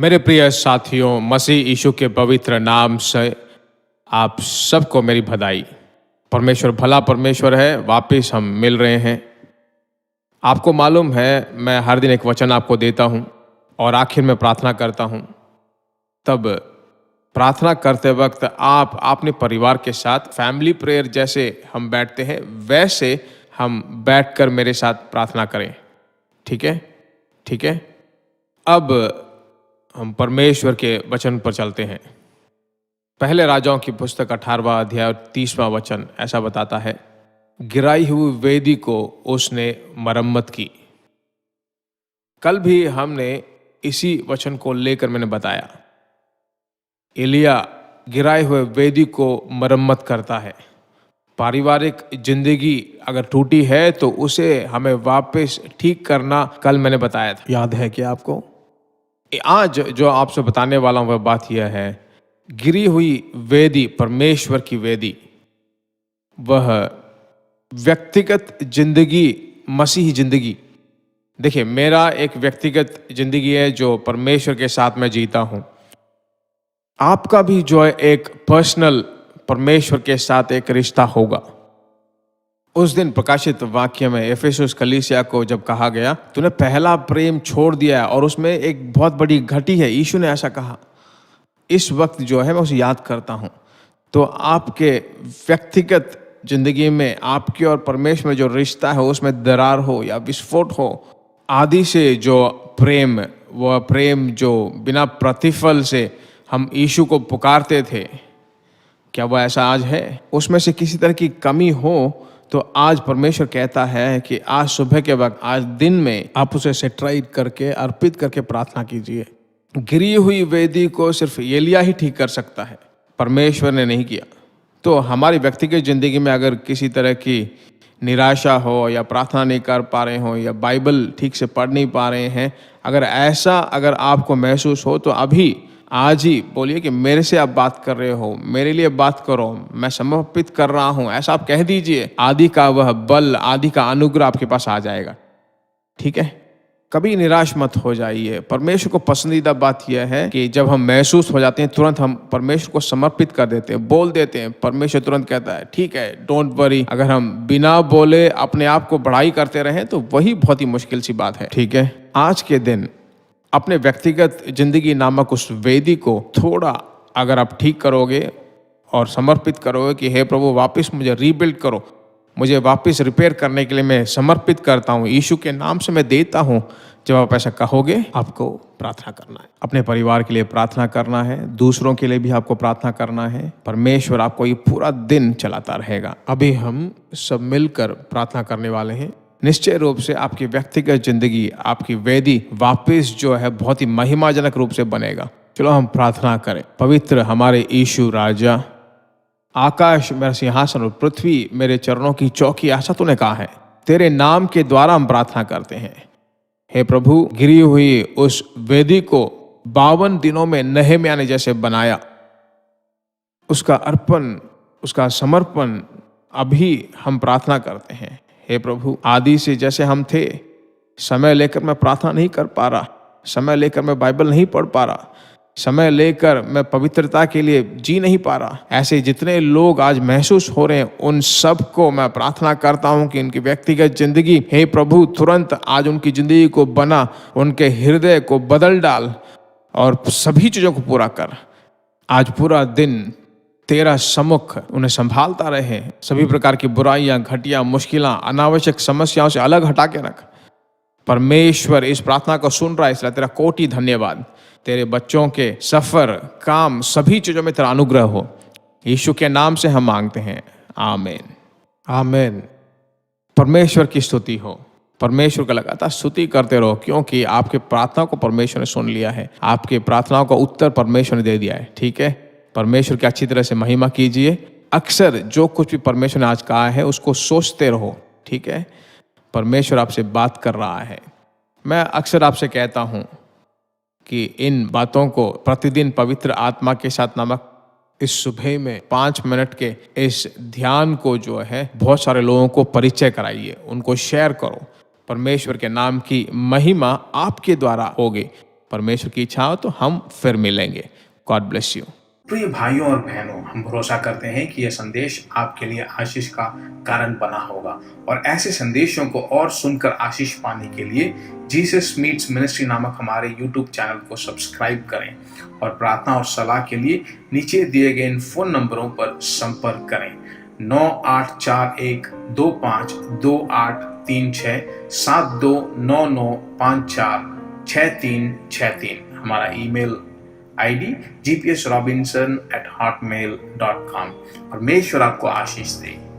मेरे प्रिय साथियों, मसीह यीशु के पवित्र नाम से आप सबको मेरी बधाई। परमेश्वर भला परमेश्वर है, वापस हम मिल रहे हैं। आपको मालूम है, मैं हर दिन एक वचन आपको देता हूँ और आखिर में प्रार्थना करता हूँ। तब प्रार्थना करते वक्त आप अपने परिवार के साथ फैमिली प्रेयर जैसे हम बैठते हैं, वैसे हम बैठकर मेरे साथ प्रार्थना करें। ठीक है? ठीक है? अब हम परमेश्वर के वचन पर चलते हैं। पहले राजाओं की पुस्तक 18वां अध्याय 30वां वचन ऐसा बताता है, गिराई हुई वेदी को उसने मरम्मत की। कल भी हमने इसी वचन को लेकर मैंने बताया, एलिया गिराए हुए वेदी को मरम्मत करता है। पारिवारिक जिंदगी अगर टूटी है तो उसे हमें वापस ठीक करना कल मैंने बताया था, याद है क्या आपको? आज जो आपसे बताने वाला हूं वह बात यह है, गिरी हुई वेदी, परमेश्वर की वेदी, वह व्यक्तिगत जिंदगी, मसीही जिंदगी। देखिए, मेरा एक व्यक्तिगत जिंदगी है जो परमेश्वर के साथ मैं जीता हूं। आपका भी जो है एक पर्सनल परमेश्वर के साथ एक रिश्ता होगा। उस दिन प्रकाशित वाक्य में एफेसुस कलीसिया को जब कहा गया, तूने पहला प्रेम छोड़ दिया है, और उसमें एक बहुत बड़ी घटी है, यीशु ने ऐसा कहा। इस वक्त जो है मैं उसे याद करता हूं। तो आपके व्यक्तिगत जिंदगी में आपके और परमेश्वर में जो रिश्ता है उसमें दरार हो या विस्फोट हो, आदि से जो प्रेम, वह प्रेम जो बिना प्रतिफल से हम यीशु को पुकारते थे, क्या वह ऐसा आज है? उसमें से किसी तरह की कमी हो तो आज परमेश्वर कहता है कि आज सुबह के वक्त, आज दिन में आप उसे सेटराइट करके, अर्पित करके प्रार्थना कीजिए। गिरी हुई वेदी को सिर्फ एलिया ही ठीक कर सकता है, परमेश्वर ने नहीं किया। तो हमारी व्यक्तिगत जिंदगी में अगर किसी तरह की निराशा हो या प्रार्थना नहीं कर पा रहे हो या बाइबल ठीक से पढ़ नहीं पा रहे हैं, अगर आपको महसूस हो तो अभी आज ही बोलिए कि मेरे से आप बात कर रहे हो, मेरे लिए बात करो, मैं समर्पित कर रहा हूं, ऐसा आप कह दीजिए। आदि का वह बल, आदि का अनुग्रह आपके पास आ जाएगा। ठीक है? कभी निराश मत हो जाइए। परमेश्वर को पसंदीदा बात यह है कि जब हम महसूस हो जाते हैं, तुरंत हम परमेश्वर को समर्पित कर देते हैं, बोल देते हैं। परमेश्वर तुरंत कहता है, ठीक है, डोंट वरी। अगर हम बिना बोले अपने आप को बढ़ाई करते रहें तो वही बहुत ही मुश्किल सी बात है। ठीक है? आज के दिन अपने व्यक्तिगत जिंदगी नामक उस वेदी को थोड़ा अगर आप ठीक करोगे और समर्पित करोगे कि हे प्रभु, वापस मुझे रीबिल्ड करो, मुझे वापस रिपेयर करने के लिए मैं समर्पित करता हूँ, यीशु के नाम से मैं देता हूँ। जब आप ऐसा कहोगे, आपको प्रार्थना करना है, अपने परिवार के लिए प्रार्थना करना है, दूसरों के लिए भी आपको प्रार्थना करना है। परमेश्वर आपको ये पूरा दिन चलाता रहेगा। अभी हम सब मिलकर प्रार्थना करने वाले हैं। निश्चय रूप से आपकी व्यक्तिगत जिंदगी, आपकी वेदी वापस जो है बहुत ही महिमाजनक रूप से बनेगा। चलो हम प्रार्थना करें। पवित्र हमारे यीशु राजा, आकाश मेरा सिंहासन और पृथ्वी मेरे चरणों की चौकी, ऐसा तूने कहा है। तेरे नाम के द्वारा हम प्रार्थना करते हैं। हे प्रभु, गिरी हुई उस वेदी को 52 दिनों में नहम्याह ने जैसे बनाया, उसका अर्पण, उसका समर्पण अभी हम प्रार्थना करते हैं। हे प्रभु, आदि से जैसे हम थे, समय लेकर मैं प्रार्थना नहीं कर पा रहा, समय लेकर मैं बाइबल नहीं पढ़ पा रहा, समय लेकर मैं पवित्रता के लिए जी नहीं पा रहा, ऐसे जितने लोग आज महसूस हो रहे हैं, उन सब को मैं प्रार्थना करता हूं कि उनकी व्यक्तिगत जिंदगी, हे प्रभु, तुरंत आज उनकी जिंदगी को बना, उनके हृदय को बदल डाल और सभी चीजों को पूरा कर। आज पूरा दिन तेरा समुख उन्हें संभालता रहे। सभी प्रकार की बुराइयां, घटिया, मुश्किलां, अनावश्यक समस्याओं से अलग हटा के रख। परमेश्वर इस प्रार्थना को सुन रहा है, इसलिए तेरा कोटि धन्यवाद। तेरे बच्चों के सफर, काम, सभी चीजों में तेरा अनुग्रह हो। यीशु के नाम से हम मांगते हैं, आमीन, आमीन। परमेश्वर की स्तुति हो। परमेश्वर का लगातार स्तुति करते रहो, क्योंकि आपके प्रार्थना को परमेश्वर ने सुन लिया है। आपके प्रार्थनाओं का उत्तर परमेश्वर ने दे दिया है। ठीक है? परमेश्वर की अच्छी तरह से महिमा कीजिए। अक्सर जो कुछ भी परमेश्वर ने आज कहा है उसको सोचते रहो। ठीक है? परमेश्वर आपसे बात कर रहा है। मैं अक्सर आपसे कहता हूं कि इन बातों को प्रतिदिन पवित्र आत्मा के साथ नामक इस सुबह में 5 मिनट के इस ध्यान को जो है बहुत सारे लोगों को परिचय कराइए, उनको शेयर करो। परमेश्वर के नाम की महिमा आपके द्वारा होगी। परमेश्वर की इच्छा हो तो हम फिर मिलेंगे। God bless you. प्रिय भाइयों और बहनों, हम भरोसा करते हैं कि यह संदेश आपके लिए आशीष का कारण बना होगा, और ऐसे संदेशों को और सुनकर आशीष पाने के लिए जीसस मीट्स मिनिस्ट्री नामक हमारे YouTube चैनल को सब्सक्राइब करें, और प्रार्थना और सलाह के लिए नीचे दिए गए इन फोन नंबरों पर संपर्क करें। 9841252836 7299546363। हमारा ईमेल ID gpsrobinson@hotmail.com। परमेश्वर आपको आशीष दे।